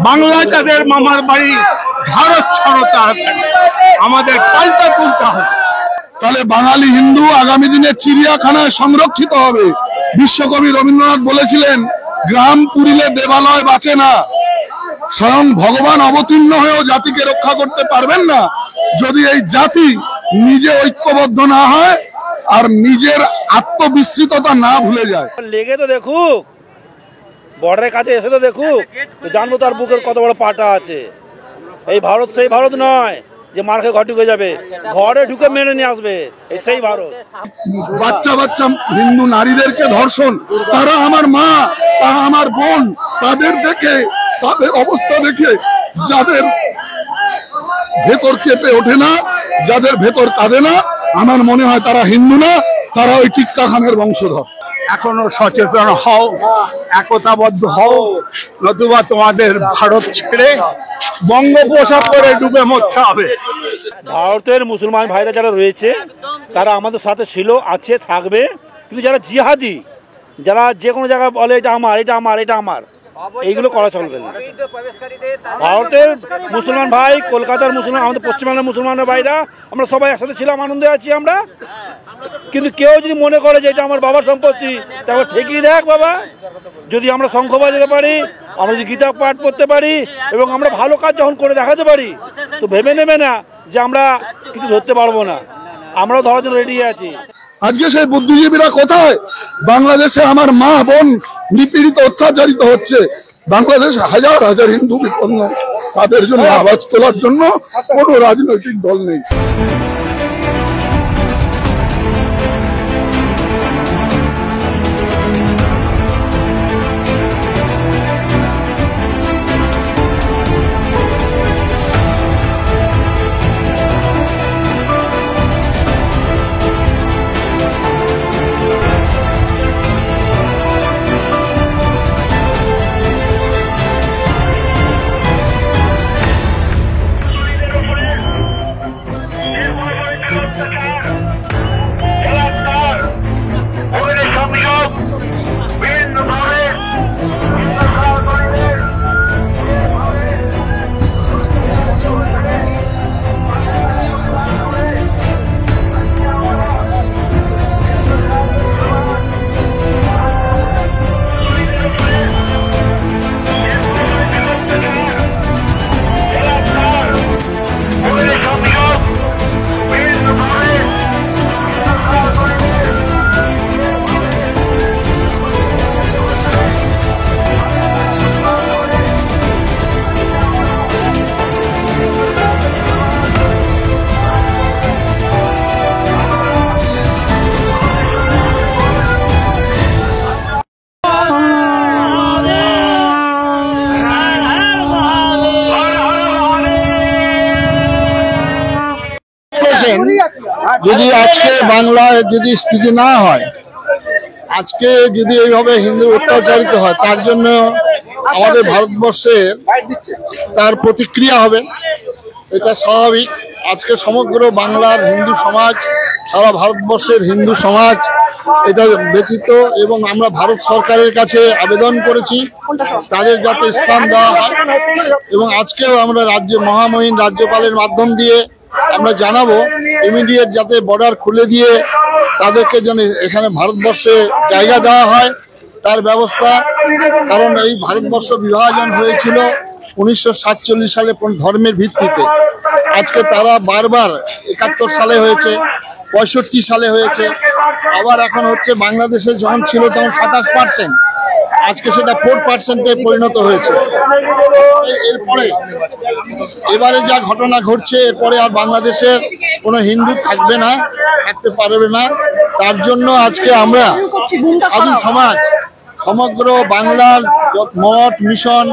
বাংলা যাদের মামার বাড়ি, ভারত ছাড়ো তাড়াতাড়ি, আমাদের পাল্টা তুলতে হবে। তাহলে বাঙালি হিন্দু আগামী দিনে চিড়িয়াখানায় সংরক্ষিত হবে। বিশ্বকবি রবীন্দ্রনাথ বলেছিলেন, গ্রাম পুরিলে দেবালয় বাঁচে না। স্বয়ং ভগবান অবতীর্ণ হয়েও জাতিকে রক্ষা করতে পারবেন না যদি এই জাতি নিজে ঐক্যবদ্ধ না হয় আর নিজের আত্মবিস্তৃততা না ভুলে যায়। লেগে তো দেখুক, বর্ডারের কাছে এসে তো দেখুক, জানবো তার বুকের কত বড় পাটা আছে। এই ভারত সেই ভারত নয় যে মার্কে ঘর ঢুকে যাবে, ঘরে ঢুকে মেনে নিয়ে আসবে, এই সেই ভারত। বাচ্চা বাচ্চা হিন্দু নারীদেরকে ধর্ষণ, তারা আমার মা, তারা আমার বোন, তাদের দেখে, তাদের অবস্থা দেখে যাদের ভেতর কেঁপে ওঠে না, যাদের ভেতর কাঁদে না, আমার মনে হয় তারা হিন্দু না, তারা ওই টিক্কা খানের বংশধর। এখনো সচেতন হও, একতাবদ্ধ হও, নতুবা তোমাদের ভারত ছেড়ে বঙ্গোপসাগরে ডুবে মরতে হবে। ভারতের মুসলমান ভাইরা যারা রয়েছে তারা আমাদের সাথে ছিল, আছে, থাকবে। কিন্তু যারা জিহাদি, যারা যে কোনো জায়গায় বলে এটা আমার, এটা আমার, এটা আমার, এইগুলো করা চলবে না। ভারতের মুসলমান ভাই, কলকাতার মুসলমান, আমাদের পশ্চিমবঙ্গের মুসলমানের ভাইরা, আমরা সবাই একসাথে ছিলাম, আনন্দে আছি আমরা। কিন্তু কেউ যদি মনে করে যে এটা আমার বাবার সম্পত্তি, তারপর ঠেকিয়ে দেখ বাবা। যদি আমরা শঙ্খ বাজাতে পারি, আমরা যদি গীতা পাঠ করতে পারি এবং আমরা ভালো কাজ যখন করে দেখাতে পারি, তো ভেবে নেবে না যে আমরা কিছু ধরতে পারবো না। আমরাও ধরার জন্য রেডি আছি। আজকে সেই বুদ্ধিজীবীরা কোথায়? বাংলাদেশে আমার মা বোন নিপীড়িত, অত্যাচারিত হচ্ছে। বাংলাদেশে হাজার হাজার হিন্দু বিপন্ন, তাদের জন্য আওয়াজ তোলার জন্য কোনো রাজনৈতিক দল নেই। যদি আজকে বাংলায় যদি স্থিতি না হয়, আজকে যদি এইভাবে হিন্দু অত্যাচারিত হয়, তার জন্য আমাদের ভারতবর্ষে তার প্রতিক্রিয়া হবে, এটা স্বাভাবিক। আজকে সমগ্র বাংলার হিন্দু সমাজ, সারা ভারতবর্ষের হিন্দু সমাজ এটা ব্যতীত, এবং আমরা ভারত সরকারের কাছে আবেদন করেছি তাদের যাতে স্থান দেওয়া হয়। এবং আজকেও আমরা মহামহিম রাজ্যপালের মাধ্যম দিয়ে আমরা জানাবো ইমিডিয়েট যাতে বর্ডার খুলে দিয়ে তাদেরকে যেন এখানে ভারতবর্ষে জায়গা দেওয়া হয় তার ব্যবস্থা। কারণ এই ভারতবর্ষ বিভাজন হয়েছিল 1947 সালে ধর্মের ভিত্তিতে। আজকে তারা বারবার 71 সালে হয়েছে, 65 সালে হয়েছে, আবার এখন হচ্ছে। বাংলাদেশে যখন ছিল তখন 27%, আজকে সেটা 4%-এ পরিণত হয়েছে। এরপরে এবারে যা ঘটনা ঘটছে, এরপরে আর বাংলাদেশের কোনো হিন্দু থাকবে না, থাকতে পারবে না। তার জন্য আজকে আমরা সাধু সমাজ, সমগ্র বাংলার মঠ, মিশন,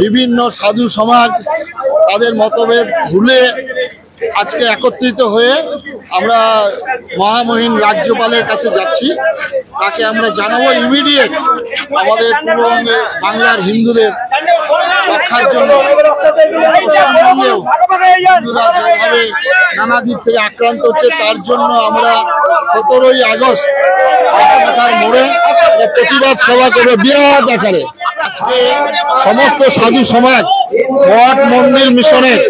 বিভিন্ন সাধু সমাজ তাদের মতভেদ ভুলে আজকে একত্রিত হয়ে আমরা মহামহিম রাজ্যপালের কাছে যাচ্ছি। তাকে আমরা জানাবো ইমিডিয়েট আমাদের পূর্ববঙ্গে বাংলার হিন্দুদের রক্ষার জন্য। পশ্চিমবঙ্গেও হিন্দুরা যেভাবে নানা দিক থেকে আক্রান্ত হচ্ছে, তার জন্য আমরা 17ই আগস্ট মোড়ে প্রতিবাদ সভা করে বিরাট আকারে আজকে সমস্ত সাধু সমাজ, মঠ মন্দির মিশনের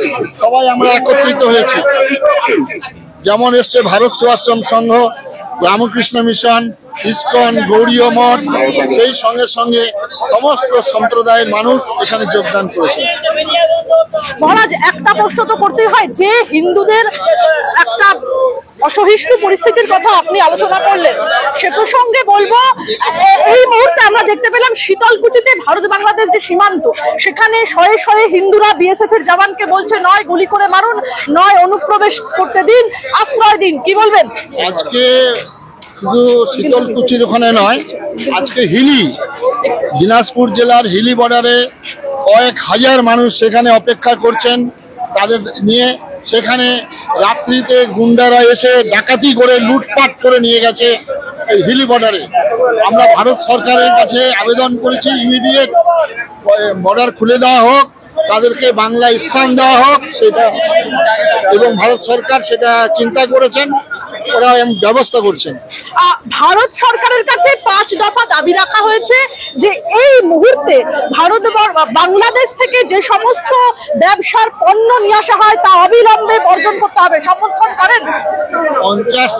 সবাই আমরা একত্রিত হয়েছি। যেমন এসছে ভারত সেবাশ্রম সংঘ, রামকৃষ্ণ মিশন, ইসকন, গৌড়ীয় মঠ, সেই সঙ্গে সঙ্গে সমস্ত সম্প্রদায়ের মানুষ এখানে যোগদান করেছে। মহারাজ, একটা প্রশ্ন তো করতেই হয়, যে হিন্দুদের একটা অসহিষ্ণু পরিস্থিতির কথা আপনি আলোচনা করলেন, সে প্রসঙ্গে বলবো এই মুহূর্তে আমরা দেখতে পেলাম শীতলকুচিতে ভারত বাংলাদেশ যে সীমান্ত, সেখানে শয়ে শয়ে হিন্দুরা বিএসএফ এর জওয়ানকে বলছে নয় গুলি করে মারুন, নয় অনুপ্রবেশ করতে দিন, আশ্রয় দিন। কি বলবেন? আজকে শুধু শীতলকুচির ওখানে নয়, আজকে হিলি, দিনাজপুর জেলার হিলি বর্ডারে কয়েক হাজার মানুষ সেখানে অপেক্ষা করছেন তাদের নিয়ে। সেখানে রাত্রিতে গুন্ডারা এসে ডাকাতি করে লুটপাট করে নিয়ে গেছে এই হিলি বর্ডারে। আমরা ভারত সরকারের কাছে আবেদন করেছি ইমিডিয়েট বর্ডার খুলে দেওয়া হোক, তাদেরকে বাংলা স্থান দেওয়া হোক সেটা, এবং ভারত সরকার সেটা চিন্তা করেছেন, ওরা ব্যবস্থা করছেন। ভারত সরকারের কাছে 5 দফা দাবি রাখা হয়েছে যে এই মুহূর্তে ভারত বাংলাদেশ থেকে যে সমস্ত ব্যবসার পণ্য নিয়ে আসা হয় তা অবিলম্বে বর্জন করতে হবে। সমর্থন করেন? 50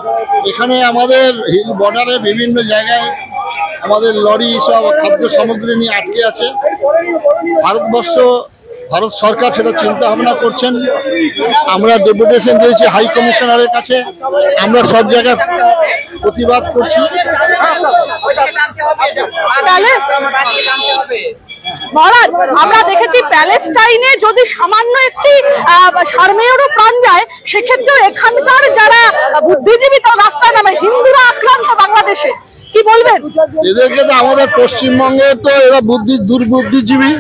এখানে আমাদের হিল বর্ডারে বিভিন্ন জায়গায় আমাদের লরি সব খাদ্য সামগ্রী নিয়ে আটকে আছে। ভারত সরকার সেটা চিন্তা ভাবনা করছেন। আমরা ডেপুটেশন দিয়েছি হাই কমিশনারের কাছে, আমরা সব জায়গায় প্রতিবাদ করছি। মহারাজ, আমরা দেখেছি প্যালেস্টাইনে যদি সামান্য একটি সারমেয়রও প্রাণ যায়, সেক্ষেত্রেও এখানকার যারা বুদ্ধিজীবী তারা রাস্তায় নামে, হিন্দুরা আক্রান্ত বাংলাদেশে। কি বলবেন? এদেরকে তো আমাদের পশ্চিমবঙ্গে তো এরা দুর্বুদ্ধিজীবী,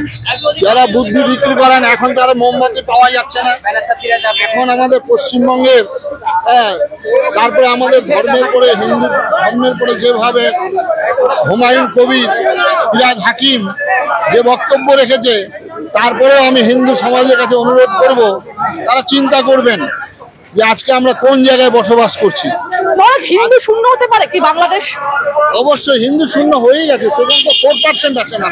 যারা বুদ্ধি বিক্রি করেন। এখন তারা মোমবাতি পাওয়া যাচ্ছে না। এখন আমাদের পশ্চিমবঙ্গের তারপরে আমাদের ধর্মের পরে, হিন্দু ধর্মের পরে যেভাবে হুমায়ুন কবির, ফিরহাদ হাকিম যে বক্তব্য রেখেছে, তারপরেও আমি হিন্দু সমাজের কাছে অনুরোধ করব তারা চিন্তা করবেন যে আজকে আমরা কোন জায়গায় বসবাস করছি। হিন্দু শূন্য হতে পারে কি বাংলাদেশ? অবশ্যই হিন্দু শূন্য হয়েই গেছে, সেখানে তো 4% আছে না,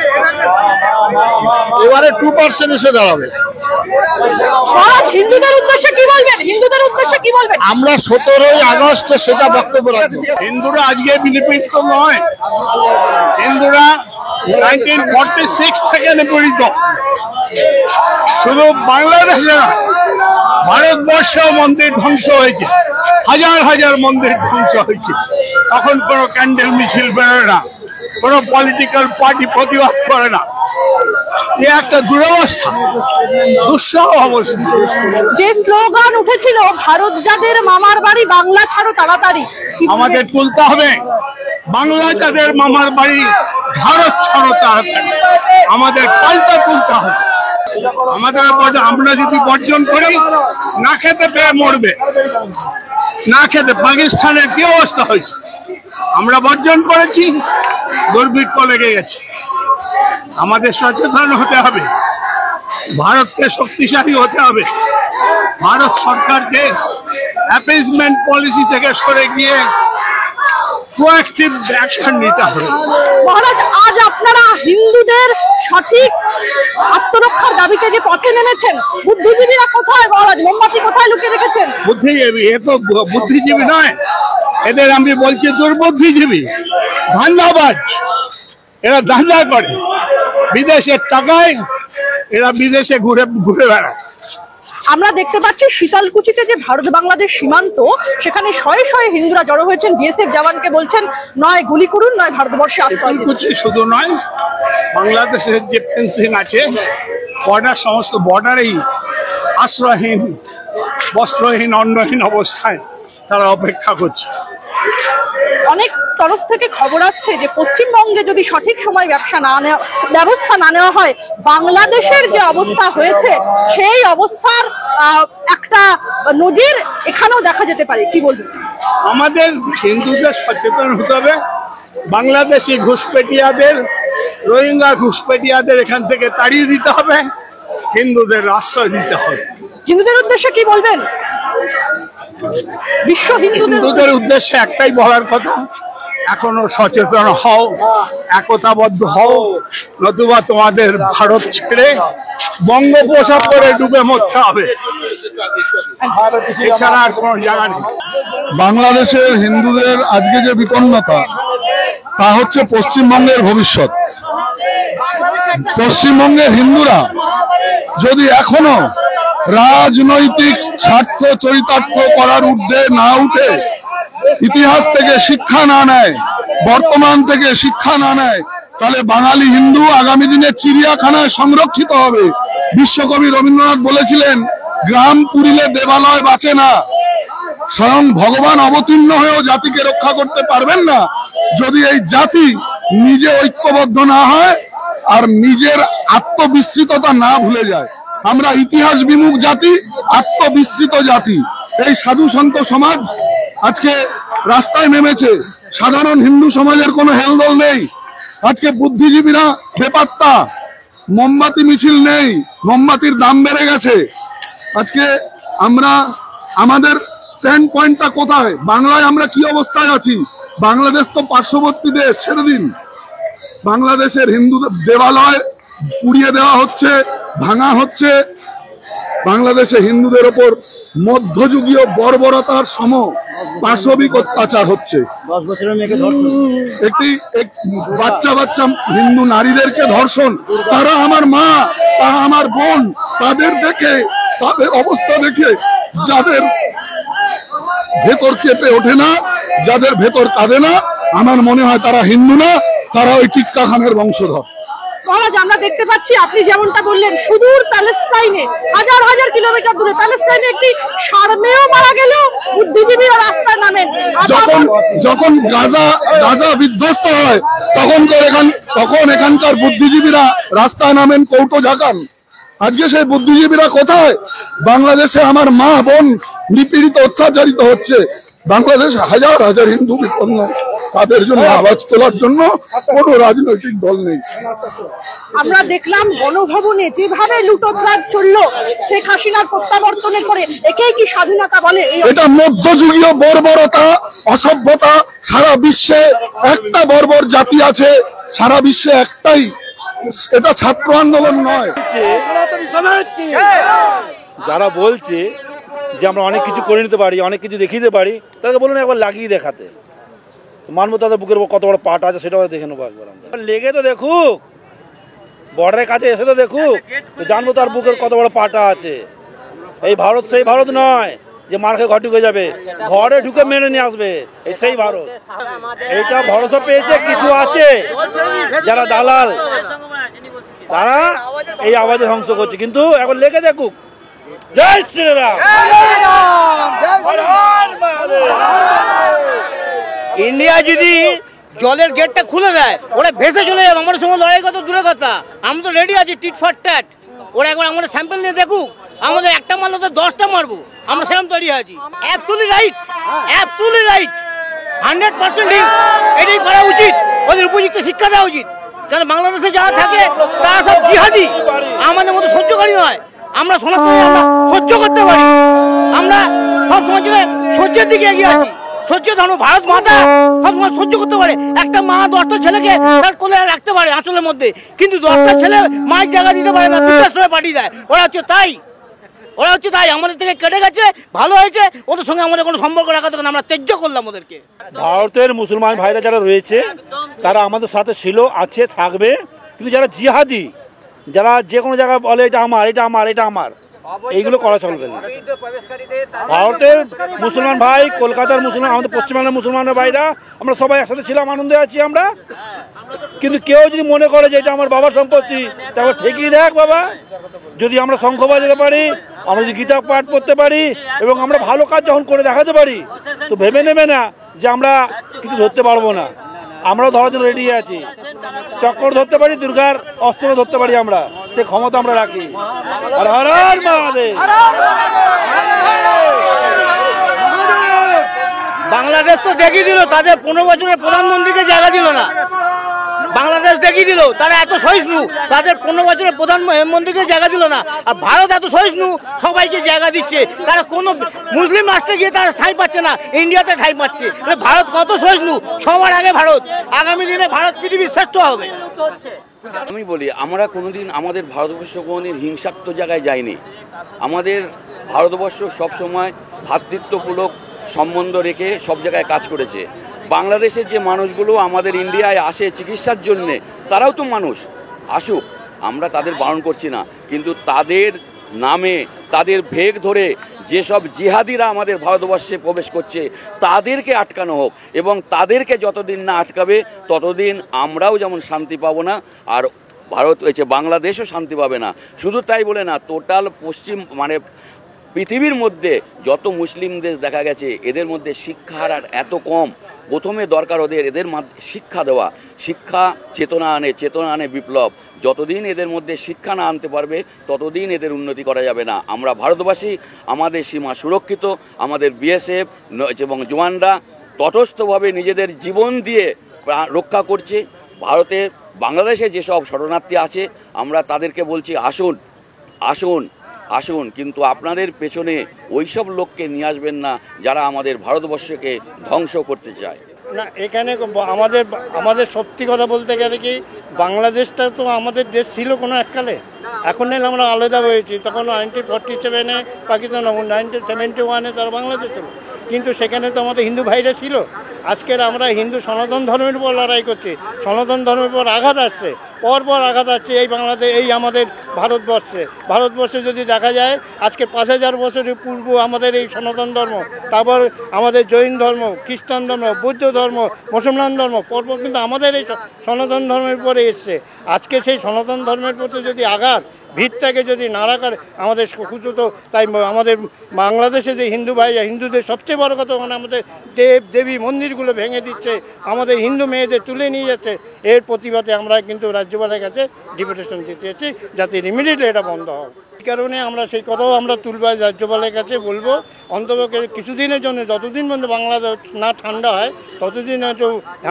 এবারে 2% এসে দাঁড়াবে। হিন্দুদের উদ্দেশ্যে কি বলবেন? হিন্দুদের উদ্দেশ্যে কি বলবেন? আমরা 17ই আগস্টে সেটা বক্তব্য রাখবো। হিন্দুরা আজকে নিপীড়িত নয়, হিন্দুরা 1946 থেকে নিপীড়িত। শুধু বাংলাদেশে না, ভারতবর্ষেও মন্দির ধ্বংস হয়েছে, হাজার হাজার মন্দির ধ্বংস হয়েছে। তখন কোনো ক্যান্ডেল মিছিল বেরোয় না, কোনো পলিটিক্যাল পার্টি প্রতিবাদ করে না। এ একটা দুরবস্থা, দুঃসহ অবস্থা। যে স্লোগান উঠেছিল ভারত যাদের মামার বাড়ি, বাংলা ছাড়ো তাড়াতাড়ি, আমাদের তুলতে হবে বাংলা যাদের মামার বাড়ি, ভারত ছাড়ো তাড়াতাড়ি। আমাদের পাল্টা তুলতে হবে। আমাদের আমরা যদি বর্জন করি, না খেতে পেয়ে মরবে, না খেতে। পাকিস্তানের কি অবস্থা হয়েছে? আমরা বর্জন করেছি, দুর্ভিক্ষ লেগে গেছে। আমাদের সচেতন হতে হবে, ভারতকে শক্তিশালী হতে হবে। ভারত সরকারকে অ্যাপিজমেন্ট পলিসি থেকে সরে গিয়ে প্রোঅ্যাক্টিভ অ্যাকশন নিতে হবে। মহারাজ, আজ আপনারা হিন্দুদের সঠিক আত্মরক্ষার দাবিতে যে পথে নেমেছেন, বুদ্ধিজীবীরা কোথায়? মহারাজ, মোমবাতি কোথায় লুকিয়ে রেখেছেন? বুদ্ধিজীবী, এ তো বুদ্ধিজীবী নয়, এদের আমি বলছি দুর্বুদ্ধিজীবী, ধান্দাবাজ। এরা ধান্দা করে, বিদেশের টাকায় এরা বিদেশে ঘুরে ঘুরে বেড়ায়। আমরা দেখতে পাচ্ছি শীতলকুচিতে যে ভারত বাংলাদেশ সীমান্ত, সেখানে শয়ে শয়ে হিন্দুরা জড়ো হয়েছেন, বিএসএফ জওয়ানকে বলছেন নয় গুলি করুন, নয় ভারতবর্ষে আশ্রয় দিন। শীতলকুচি শুধু নয়, বাংলাদেশের যে ফেন্সিং আছে বর্ডার, সমস্ত বর্ডারেই আশ্রয়হীন, বস্ত্রহীন, অন্নহীন অবস্থায় তারা অপেক্ষা করছে। অনেক তরফ থেকে খবর আসছে যে পশ্চিমবঙ্গে যদি সঠিক সময় ব্যবস্থা না নেওয়া হয়, বাংলাদেশের যে অবস্থা হয়েছে সেই অবস্থার একটা নজির এখানেও দেখা যেতে পারে। কি বলবেন? আমাদের হিন্দুদের সচেতন হতে হবে। বাংলাদেশি ঘুষপেটিয়াদের, রোহিঙ্গা ঘুষপেটিয়াদের এখান থেকে তাড়িয়ে দিতে হবে, হিন্দুদের আশ্রয় দিতে হবে। হিন্দুদের উদ্দেশ্যে কি বলবেন? বিশ্ব হিন্দুদের উদ্দেশ্যে একটাই বলার কথা, এখনো সচেতন হও, একতাবদ্ধ হও, নতুবা তোমাদের ভারত ছেড়ে বঙ্গোপসাগরে ডুবে মরতে হবে, এছাড়া আর কোনো জায়গা নেই। বাংলাদেশের হিন্দুদের আজকে যে বিপন্নতা, তা হচ্ছে পশ্চিমবঙ্গের ভবিষ্যৎ। পশ্চিমবঙ্গের হিন্দুরা যদি এখনো রাজনৈতিক স্বার্থ চরিতার্থ করার ঊর্ধ্বে না উঠে, ইতিহাস থেকে শিক্ষা না নেয়, বর্তমান থেকে শিক্ষা না নেয়, তাহলে বাঙালি হিন্দু আগামী দিনে চিড়িয়াখানায় সংরক্ষিত হবে। বিশ্বকবি রবীন্দ্রনাথ বলেছিলেন, গ্রাম পুরিলে দেবালয় বাঁচে না। স্বয়ং ভগবান অবতীর্ণ হয়েও জাতিকে রক্ষা করতে পারবেন না যদি এই জাতি নিজে ঐক্যবদ্ধ না হয় আর নিজের আত্মবিস্মৃততা না ভুলে যায়। আমরা ইতিহাস বিমুখ জাতি, আত্মবিস্মৃত জাতি। এই সাধু সন্ত সমাজ আজকে রাস্তায় নেমেছে, সাধারণ হিন্দু সমাজের কোনো হেলদোল নেই। আজকে বুদ্ধিজীবীরা বেপাত্তা, মোমবাতি মিছিল নেই, মোমবাতির দাম বেড়ে গেছে। আজকে আমরা আমাদের স্ট্যান্ড পয়েন্টটা কোথায়, বাংলায় আমরা কি অবস্থায় আছি? বাংলাদেশ তো পার্শ্ববর্তী দেশ, ছেড়ে দিন। বাংলাদেশের হিন্দু দেবালয় পুড়িয়ে দেওয়া হচ্ছে, ভাঙা হচ্ছে। বাংলাদেশে হিন্দুদের ওপর মধ্যযুগীয় বর্বরতার সম পাশবিক অত্যাচার হচ্ছে। একটি বাচ্চা বাচ্চা হিন্দু নারীদেরকে ধর্ষণ। তারা আমার মা, তারা আমার বোন। তাদের দেখে, তাদের অবস্থা দেখে যাদের ভেতর কেঁপে ওঠে না, যাদের ভেতর কাঁদে না, আমার মনে হয় তারা হিন্দু না, তারা ওই টিক্কা খানের বংশধর। মহারাজ, আমরা দেখতে পাচ্ছি আপনি যেমনটা বললেন, সুদূর প্যালেস্টাইনে, হাজার হাজার কিলোমিটার দূরে প্যালেস্টাইনে একটি সার্মেয় মারা গেল, বুদ্ধিজীবীরা রাস্তায় নামেন। যখন গাজা বিধ্বস্ত হয় তখন এখানকার বুদ্ধিজীবীরা রাস্তায় নামেন, কৌটো ঝাঁকান। আজকে সেই বুদ্ধিজীবীরা কোথায়? বাংলাদেশে আমার মা বোন নিপীড়িত, অত্যাচারিত হচ্ছে। বাংলাদেশ হাজার হাজার হিন্দু বিপন্ন, তাদের জন্য আওয়াজ তোলার জন্য কোনো রাজনৈতিক দল নেই। আমরা দেখলাম গণভবনে যেভাবে লুটোতরাজ চললো শেখ হাসিনার প্রত্যাবর্তনের পরে, একেই কি স্বাধীনতা বলে? এটা মধ্যযুগীয় বর্বরতা, অসভ্যতা। সারা বিশ্বে একটা বর্বর জাতি আছে, সারা বিশ্বে একটাই, এটা ছাত্র আন্দোলন নয়। যারা বলছে যে আমরা অনেক কিছু করে নিতে পারি, অনেক কিছু দেখিয়ে দিতে পারি, তাদেরকে বলুন একবার লাগিয়ে দেখাতে। মানবো তাদের বুকের কত বড় পাট আছে, সেটাও দেখে নেবো একবার। আমরা লেগে তো দেখুক, বর্ডারের কাছে এসে তো দেখুক, তো জানবো তার বুকের কত বড় পাটা আছে। এই ভারত সেই ভারত নয় যে মার্কে ঘর ঢুকে যাবে, ঘরে ঢুকে মেরে নিয়ে আসবে, এই সেই ভারত। এইটা ভরসা পেয়েছে কিছু আছে যারা দালাল, তারা এই আওয়াজে ধ্বংস করছে। কিন্তু এখন লেগে দেখুক। জয় শ্রীরাম। ইন্ডিয়া যদি জলের গেটটা খুলে দেয়, ওরা ভেসে চলে যাবে। আমাদের সঙ্গে লড়াই কত দূরে কথা, আমরা তো রেডি আছি টিট ফর ট্যাট। ওরা একবার আমাদের স্যাম্পল নিয়ে দেখুক, আমাদের একটা মারলে তো 10টা মারবো, আমরা সেরকম তৈরি আছি। অ্যাবসলিউটলি রাইট, অ্যাবসলিউটলি রাইট, 100% এটাই করা উচিত। ওদের উপযুক্ত শিক্ষা দেওয়া উচিত। কারণ বাংলাদেশে যারা থাকে তারা সব জিহাদি, আমাদের মতো সহ্যকারী নয়। আমরা সনাতনী, আমরা সহ্য করতে পারি। আমরা সব সময় সহ্যের দিকে এগিয়ে আছি। সহ্য ধর্ম, ভারত মাতা সবসময় সহ্য করতে পারে। একটা মা 10টা ছেলেকে তার কোলে রাখতে পারে আঁচলের মধ্যে, কিন্তু 10টা ছেলে মায়ের জায়গা দিতে পারে না, বৃদ্ধাশ্রমে পাঠিয়ে দেয়। ওরা হচ্ছে তাই, ওরা হচ্ছে তাই আমাদের থেকে কেটে গেছে। ভালো হয়েছে, ওদের সঙ্গে আমাদের কোনো সম্পর্ক রাখা থাকে না, আমরা ত্যায্য করলাম ওদেরকে। ভারতের মুসলমান ভাইরা যারা রয়েছে তারা আমাদের সাথে ছিল, আছে, থাকবে। কিন্তু যারা জিহাদি, যারা যে কোনো জায়গায় বলে এটা আমার, এটা আমার, এটা আমার, এইগুলো করা চলবে না। ভারতের মুসলমান ভাই, কলকাতার মুসলমান, আমাদের পশ্চিমবাংলার মুসলমানের ভাইরা, আমরা সবাই একসাথে ছিলাম, আনন্দে আছি আমরা। কিন্তু কেউ যদি মনে করে যে এটা আমার বাবার সম্পত্তি, তারপর ঠেকিয়ে দেখ বাবা। যদি আমরা শঙ্খ বাজাতে পারি, আমরা যদি গীতা পাঠ করতে পারি এবং আমরা ভালো কাজ যখন করে দেখাতে পারি, তো ভেবে নেবে না যে আমরা কিছু ধরতে পারবো না। আমরাও ধরার জন্য রেডি আছি। চক্কর ধরতে পারি, দুর্গার অস্ত্র ধরতে পারি, আমরা সে ক্ষমতা আমরা রাখি। আর হর হর মহাদেব। বাংলাদেশ তো দেখিয়ে দিল, তাদের 15 বছরের প্রধানমন্ত্রীকে জায়গা দিল না। বাংলাদেশ দেখিয়ে দিল তারা এত সহিষ্ণু, তাদের 15 বছরের প্রধানমন্ত্রীকে জায়গা দিল না। আর ভারত এত সহিষ্ণু, সবাইকে জায়গা দিচ্ছে। তারা কোনো মুসলিম রাষ্ট্রে গিয়ে তারা ঠাঁই পাচ্ছে না, ইন্ডিয়াতে ঠাঁই পাচ্ছে। ভারত কত সহিষ্ণু, সবার আগে ভারত। আগামী দিনে ভারত পৃথিবীর শ্রেষ্ঠ হবে। আমি বলি, আমরা কোনোদিন আমাদের ভারতবর্ষ কোনোদিন হিংসাত্মক জায়গায় যায়নি। আমাদের ভারতবর্ষ সবসময় ভ্রাতৃত্বমূলক সম্বন্ধ রেখে সব জায়গায় কাজ করেছে। বাংলাদেশের যে মানুষগুলো আমাদের ইন্ডিয়ায় আসে চিকিৎসার জন্যে, তারাও তো মানুষ, আসুক, আমরা তাদের বারণ করছি না। কিন্তু তাদের নামে, তাদের ভেগ ধরে যেসব জিহাদিরা আমাদের ভারতবর্ষে প্রবেশ করছে তাদেরকে আটকানো হোক, এবং তাদেরকে যতদিন না আটকাবে ততদিন আমরাও যেমন শান্তি পাবো না, আর ভারত হয়েছে বাংলাদেশও শান্তি পাবে না। শুধু তাই বলে না, টোটাল পশ্চিম মানে পৃথিবীর মধ্যে যত মুসলিম দেশ দেখা গেছে এদের মধ্যে শিক্ষার আর এত কম। প্রথমে দরকার এদের শিক্ষা দেওয়া, শিক্ষা চেতনা আনে বিপ্লব। যতদিন এদের মধ্যে শিক্ষা না আনতে পারবে ততদিন এদের উন্নতি করা যাবে না। আমরা ভারতবাসী, আমাদের সীমা সুরক্ষিত, আমাদের বিএসএফ এবং জওয়ানরা তটস্থভাবে নিজেদের জীবন দিয়ে রক্ষা করছে। ভারতে বাংলাদেশে যেসব শরণার্থী আছে আমরা তাদেরকে বলছি আসুন আসুন আসুন, কিন্তু আপনাদের পেছনে ওইসব লোককে নিয়ে আসবেন না যারা আমাদের ভারতবর্ষকে ধ্বংস করতে চায়। না, এখানে আমাদের সত্যি কথা বলতে গেলে কি, বাংলাদেশটা তো আমাদের দেশ ছিল কোনো এককালে। এখন নিলে আমরা আলাদা হয়েছি। তখন 1947-এ পাকিস্তান, 1971-এ তারা বাংলাদেশ ছিল, কিন্তু সেখানে তো আমাদের হিন্দু ভাইরা ছিল। আজকের আমরা হিন্দু সনাতন ধর্মের উপর লড়াই করছি, সনাতন ধর্মের উপর আঘাত আসছে, পরপর আঘাত আসছে এই বাংলাদেশ, এই আমাদের ভারতবর্ষে যদি দেখা যায় আজকে 5000 বছরের পূর্ব আমাদের এই সনাতন ধর্ম, তারপর আমাদের জৈন ধর্ম, খ্রিস্টান ধর্ম, বৌদ্ধ ধর্ম, মুসলমান ধর্ম, পরপর কিন্তু আমাদের এই সনাতন ধর্মের পরে এসছে। আজকে সেই সনাতন ধর্মের প্রতি যদি আঘাত, ভিতটাকে যদি নাড়া করে আমাদের তো, তাই আমাদের বাংলাদেশে যে হিন্দু ভাই, হিন্দুদের সবচেয়ে বড় কথা মানে আমাদের দেবী মন্দিরগুলো ভেঙে দিচ্ছে, আমাদের হিন্দু মেয়েদের তুলে নিয়ে যাচ্ছে। এর প্রতিবাদে আমরা কিন্তু রাজ্যপালের কাছে ডেপুটেশন দিতে চাচ্ছি যাতে ইমিডিয়েটলি এটা বন্ধ হয়। এই কারণে আমরা সেই কথাও আমরা তুলব, রাজ্যপালের কাছে বলবো অন্তপক্ষে কিছুদিনের জন্য, যতদিন পর্যন্ত বাংলাদেশ না ঠান্ডা হয় ততদিন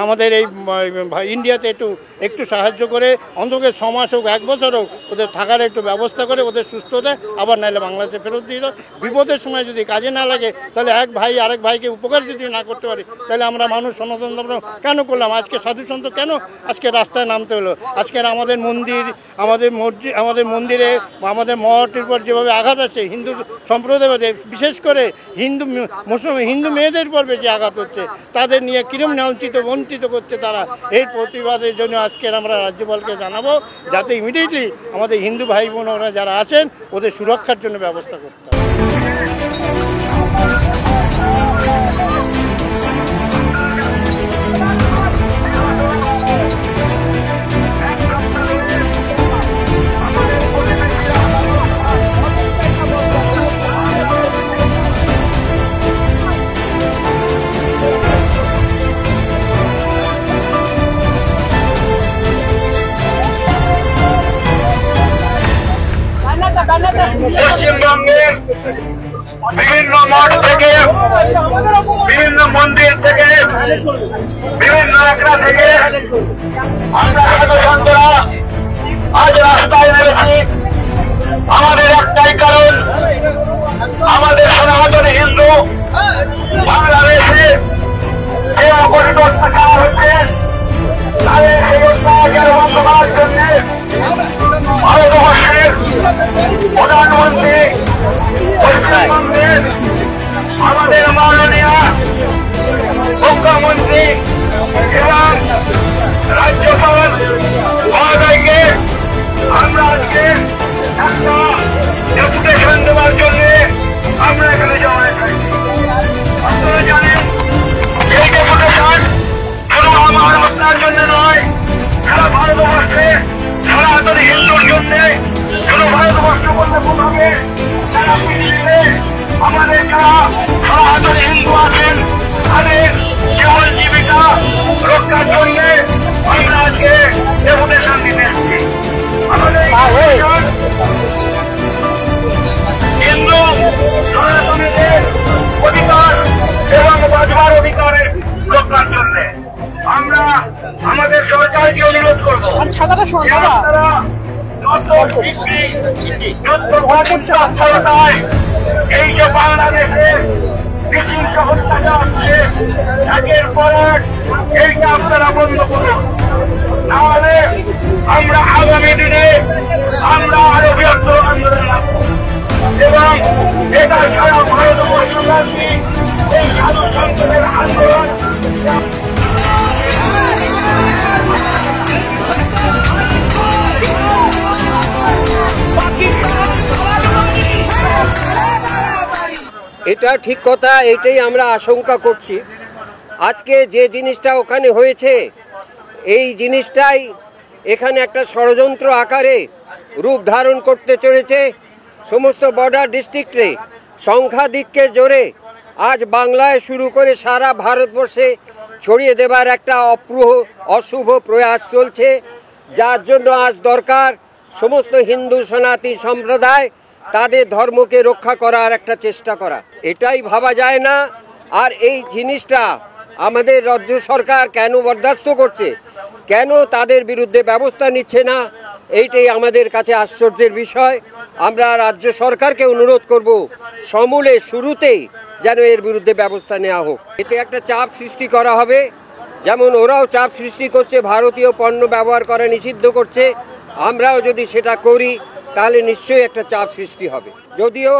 আমাদের এই ইন্ডিয়াতে একটু সাহায্য করে, অন্তত 6 মাস হোক, 1 বছর হোক, ওদের থাকার একটু ব্যবস্থা করে ওদের সুস্থ দেয়, আবার নাহলে বাংলাদেশে ফেরত দিয়ে দাও। বিপদের সময় যদি কাজে না লাগে তাহলে এক ভাই আরেক ভাইকে উপকার যদি না করতে পারি তাহলে আমরা মানুষ সনাতন ধর্ম কেন করলাম? আজকে সাধু সন্ত কেন আজকে রাস্তায় নামতে হলো? আজকের আমাদের মন্দির, আমাদের মসজিদ, আমাদের মন্দিরে, আমাদের মঠের উপর যেভাবে আঘাত আছে, হিন্দু সম্প্রদায় বিশেষ করে হিন্দু মেয়েদের উপর বেশি আঘাত হচ্ছে, তাদের নিয়ে কিরম বঞ্চিত করছে তারা। এর প্রতিবাদের জন্য আজকের আমরা রাজ্যপালকে জানাবো যাতে ইমিডিয়েটলি আমাদের হিন্দু ভাই বোনরা যারা আছেন ওদের সুরক্ষার জন্য ব্যবস্থা করতে হবে। পশ্চিমবঙ্গের বিভিন্ন মঠ থেকে, বিভিন্ন মন্দির থেকে, বিভিন্ন আখড়া থেকে আমরা সাধুসন্তরা আজ রাস্তায় নেমেছি। আমাদের একটাই কারণ, আমাদের সনাতন হিন্দু বাংলাদেশে যে অপরিত অত্যাচার হচ্ছে তাদের সেই অত্যাচার বন্ধ করার জন্য ভারতবর্ষের প্রধানমন্ত্রী, পশ্চিমবঙ্গের আমাদের মাননীয় মুখ্যমন্ত্রী এবং রাজ্যপাল মহোদয়কে আমরা আজকে একটা ডেপুটেশন দেওয়ার জন্য আমরা এখানে জমা রেখেছি। আপনারা জানেন এই ডেপুটেশন শুধু আমার আপনার জন্য নয়, সারা ভারতবর্ষে সনাতন হিন্দুর জন্য, শুধু ভারতবর্ষ বলতে হবে সারা পৃথিবীতে আমাদের যারা সনাতন হিন্দু আছেন তাদের জীবন জীবিকা রক্ষার জন্য আমরা আজকে ডেপুটেশন দিতে এসেছি। আমাদের হিন্দু সনাতনীদের অধিকার এবং বাঁচবার অধিকারের রক্ষার জন্য আমরা আমাদের সরকারকে অনুরোধ দাদা এই যে বাংলাদেশে বিশৃঙ্খ হত্যাটা হচ্ছে একের পর এক, এইটা আপনারা বন্ধ করুন, নাহলে আমরা আগামী দিনে আমরা আরো বৃহত্তর আন্দোলন এবং এটা সারা ভারতবর্ষব্যাপী এই সাধু সন্তানের আন্দোলন। এটা ঠিক কথা, এটাই আমরা আশঙ্কা করছি। আজকে যে জিনিসটা ওখানে হয়েছে এই জিনিসটাই এখানে একটা ষড়যন্ত্র আকারে রূপ ধারণ করতে চলেছে। সমস্ত বর্ডার ডিস্ট্রিক্টে সংখ্যাধিক্যের জোরে আজ বাংলায় শুরু করে সারা ভারতবর্ষে ছড়িয়ে দেবার একটা অশুভ প্রয়াস চলছে, যার জন্য আজ দরকার সমস্ত হিন্দু সনাতনী সম্প্রদায় তাদের ধর্মকে রক্ষা করার একটা চেষ্টা করা। এটাই ভাবা যায় না। আর এই জিনিসটা আমাদের রাজ্য সরকার কেন বরদাস্ত করছে, কেন তাদের বিরুদ্ধে ব্যবস্থা নিচ্ছে না, এইটাই আমাদের কাছে আশ্চর্যের বিষয়। আমরা রাজ্য সরকারকে অনুরোধ করব সমূলে শুরুতেই যেন এর বিরুদ্ধে ব্যবস্থা নেওয়া হোক। এতে একটা চাপ সৃষ্টি করা হবে, যেমন ওরাও চাপ সৃষ্টি করছে, ভারতীয় পণ্য ব্যবহার করা নিষিদ্ধ করছে, আমরাও যদি সেটা করি তাহলে নিশ্চয়ই একটা চাপ সৃষ্টি হবে। যদিও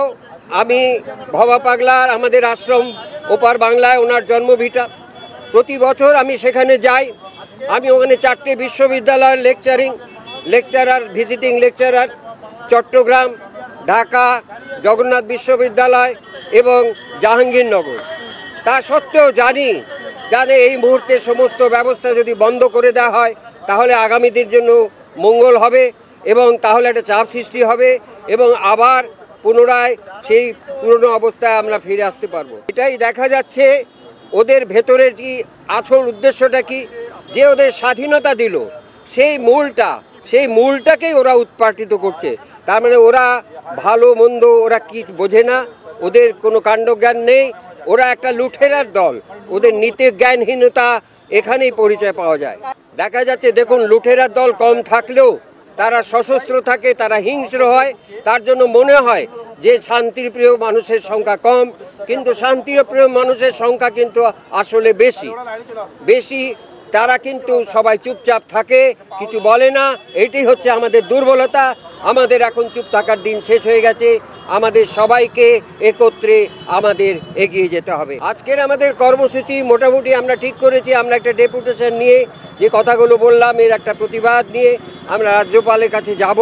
আমি ভবা পাগলার আমাদের আশ্রম ওপার বাংলায় ওনার জন্মভিটা, প্রতি বছর আমি সেখানে যাই। আমি ওখানে 4টে বিশ্ববিদ্যালয়ের lecturer visiting lecturer Chattogram, Dhaka, Jagannath বিশ্ববিদ্যালয় এবং জাহাঙ্গীরনগর। তা সত্ত্বেও জানি এই মুহূর্তে সমস্ত ব্যবস্থা যদি বন্ধ করে দেওয়া হয় তাহলে আগামী দিনের জন্য মঙ্গল হবে এবং তাহলে একটা চাপ সৃষ্টি হবে এবং আবার পুনরায় সেই পুরনো অবস্থায় আমরা ফিরে আসতে পারবো। এটাই দেখা যাচ্ছে ওদের ভেতরের কি আসল উদ্দেশ্যটা কি, যে ওদের স্বাধীনতা দিল সেই মূলটাকেই ওরা উৎপাটিত করছে। তার মানে ওরা ভালো মন্দ ওরা কি বোঝে না, ওদের কোনো কাণ্ডজ্ঞান নেই, ওরা একটা লুঠেরার দল, ওদের নীতি জ্ঞানহীনতা এখানেই পরিচয় পাওয়া যায়। দেখা যাচ্ছে দেখুন, লুঠেরার দল কম থাকলেও তারা সশস্ত্র থাকে, তারা হিংস্র হয়, তার জন্য মনে হয় যে শান্তিপ্রিয় মানুষের সংখ্যা কম, কিন্তু শান্তিপ্রিয় মানুষের সংখ্যা কিন্তু আসলে বেশি। তারা কিন্তু সবাই চুপচাপ থাকে, কিছু বলে না। এটি হচ্ছে আমাদের দুর্বলতা। আমাদের এখন চুপ থাকার দিন শেষ হয়ে গেছে। আমাদের সবাইকে একত্রে আমাদের এগিয়ে যেতে হবে। আজকের আমাদের কর্মসূচি মোটামুটি আমরা ঠিক করেছি। আমরা একটা ডেপুটেশন নিয়ে যে কথাগুলো বললাম এর একটা প্রতিবাদ নিয়ে আমরা রাজ্যপালের কাছে যাব।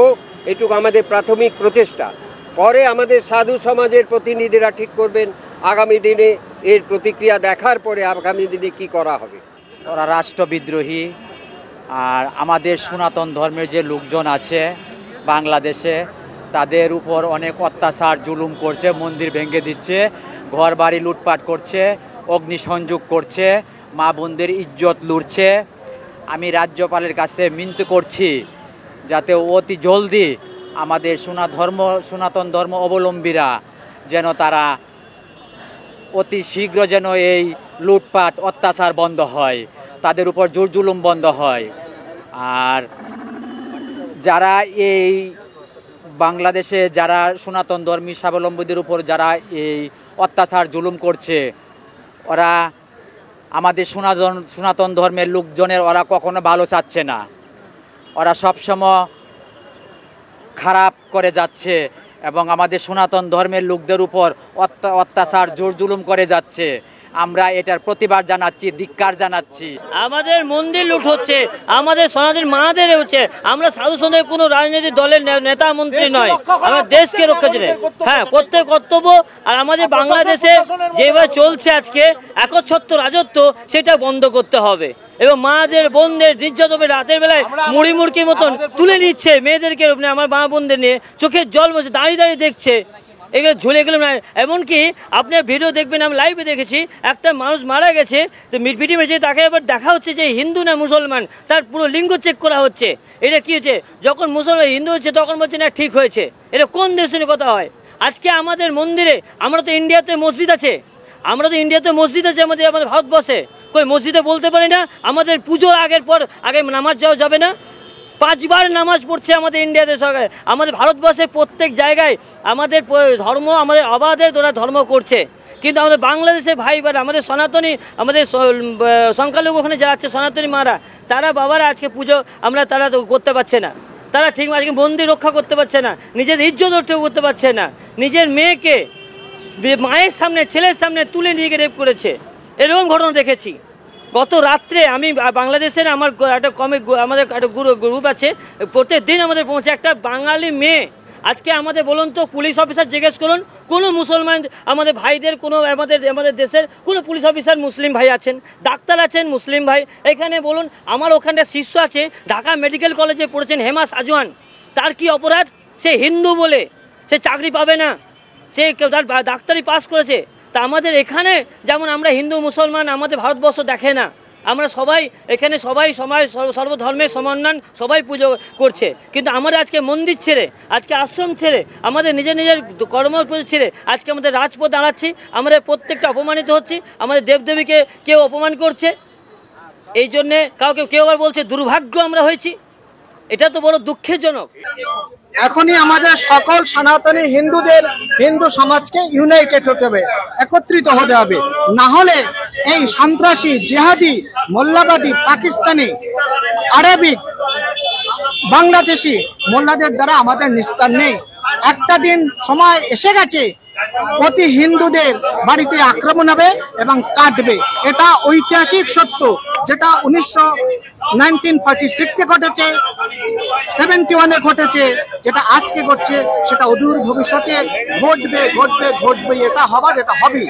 এটুকু আমাদের প্রাথমিক প্রচেষ্টা। পরে আমাদের সাধু সমাজের প্রতিনিধিরা ঠিক করবেন আগামী দিনে এর প্রতিক্রিয়া দেখার পরে আগামী দিনে কি করা হবে। ওরা রাষ্ট্রবিদ্রোহী, আর আমাদের সনাতন ধর্মের যে লোকজন আছে বাংলাদেশে তাদের উপর অনেক অত্যাচার জুলুম করছে, মন্দির ভেঙে দিচ্ছে, ঘর বাড়ি লুটপাট করছে, অগ্নিসংযোগ করছে, মা বোনদের ইজ্জত লুটছে। আমি রাজ্যপালের কাছে মিনতি করছি যাতে অতি জলদি আমাদের সনাতন ধর্ম অবলম্বীরা যেন তারা অতি শীঘ্র যেন এই লুটপাট অত্যাচার বন্ধ হয়, তাদের উপর জোর জুলুম বন্ধ হয়। আর যারা এই বাংলাদেশে যারা সনাতন ধর্মী স্বাবলম্বীদের উপর যারা এই অত্যাচার জুলুম করছে, ওরা আমাদের সনাতন ধর্মের লোকজনের ওরা কখনো ভালো চাচ্ছে না, ওরা সবসময় খারাপ করে যাচ্ছে এবং আমাদের সনাতন ধর্মের লোকদের উপর অত্যাচার জোর জুলুম করে যাচ্ছে। আমরা এটার প্রতিবাদ জানাচ্ছি, ধিক্কার জানাচ্ছি। আমাদের মন্দির লুট হচ্ছে, আমাদের সনাতন মাদের হচ্ছে। আমরা সাধু সন্ন্যাসী কোনো রাজনৈতিক দলের নেতা মন্ত্রী নয়, আমরা দেশকে রক্ষা করে প্রত্যেক কর্তব্য। আর আমাদের বাংলাদেশে যেভাবে চলছে আজকে একচ্ছত্র রাজত্ব, সেটা বন্ধ করতে হবে এবং মাদের বোনদের নির্যাতনের রাতের বেলায় মুড়ি মুড়কির মতন তুলে নিচ্ছে মেয়েদেরকে। আমার মা বোনদের নিয়ে চোখের জল বসে দাঁড়িয়ে দেখছে, এগুলো ঝুলে গেল না। এমনকি আপনার ভিডিও দেখবেন, আমি লাইভে দেখেছি, একটা মানুষ মারা গেছে তো মিটপিটি মেরেছে, তাকে আবার দেখা হচ্ছে যে হিন্দু না মুসলমান, তার পুরো লিঙ্গ চেক করা হচ্ছে। এটা কি হচ্ছে, যখন মুসলমান হিন্দু হচ্ছে তখন বলছে না ঠিক হয়েছে। এটা কোন দেশের কথা হয়? আজকে আমাদের মন্দিরে, আমরা তো ইন্ডিয়াতে মসজিদ আছে আমাদের ভারতবর্ষে, কই মসজিদে বলতে পারি না আমাদের পুজোর আগে নামাজ যাওয়া যাবে না? 5 বার নামাজ পড়ছে আমাদের ইন্ডিয়াতে সরকার। আমাদের ভারতবর্ষের প্রত্যেক জায়গায় আমাদের ধর্ম, আমাদের অবাধে ওরা ধর্ম করছে। কিন্তু আমাদের বাংলাদেশের ভাই বোন, আমাদের সনাতনী, আমাদের সংখ্যালঘু ওখানে যারা আছে সনাতনী মারা, তারা বাবারা আজকে পুজো তারা করতে পারছে না। তারা ঠিক আজকে মন্দির রক্ষা করতে পারছে না, নিজের ইজ্জত রক্ষা করতে পারছে না। নিজের মেয়েকে মায়ের সামনে, ছেলের সামনে তুলে নিয়ে গিয়ে রেপ করেছে। এরকম ঘটনা দেখেছি। গত রাত্রে আমি বাংলাদেশের আমার একটা আমাদের একটা গ্রুপ আছে, প্রত্যেক দিন আমাদের পৌঁছে একটা বাঙালি মেয়ে। আজকে আমাদের বলুন তো, পুলিশ অফিসার জিজ্ঞেস করুন, কোনো মুসলমান আমাদের ভাইদের, কোনো আমাদের দেশের কোনো পুলিশ অফিসার মুসলিম ভাই আছেন, ডাক্তার আছেন মুসলিম ভাই। এখানে বলুন, আমার ওখানটা শিষ্য আছে, ঢাকা মেডিকেল কলেজে পড়েছেন, হেমা সাজওয়ান। তার কি অপরাধ? সে হিন্দু বলে সে চাকরি পাবে না, সে তার ডাক্তারি পাস করেছে। তা আমাদের এখানে যেমন আমরা হিন্দু মুসলমান, আমাদের ভারতবর্ষ দেখে না। আমরা সবাই এখানে সবাই সর্বধর্মের সমন্বয়, সবাই পুজো করছে। কিন্তু আমরা আজকে মন্দির ছেড়ে, আজকে আশ্রম ছেড়ে, আমাদের নিজের নিজের কর্ম ছেড়ে আজকে আমাদের রাজপথ দাঁড়াচ্ছি। আমরা প্রত্যেকটা অপমানিত হচ্ছি, আমাদের দেবদেবীকে কেউ অপমান করছে। এই জন্যে কেউ আবার বলছে দুর্ভাগ্য আমরা হয়েছি। এটা তো বড় দুঃখজনক। এখনই আমাদের সকল সনাতনী হিন্দুদের, হিন্দু সমাজকে ইউনাইটেড হতে হবে, একত্রিত হতে হবে। না হলে এই সন্ত্রাসী, জিহাদি, মোল্লাবাদী, পাকিস্তানি, আরবিক, বাংলাদেশি মোল্লাদের দ্বারা আমাদের নিস্তার নেই। একটা দিন সময় এসে গেছে, প্রতি হিন্দুদের বাড়িতে আক্রমণ হবে এবং কাটবে। এটা ঐতিহাসিক সত্য, যেটা 1946-এ ঘটেছে, 71-এ ঘটেছে, যেটা আজকে ঘটছে সেটা অদূর ভবিষ্যতে ঘটবে। এটা হবার, এটা হবে।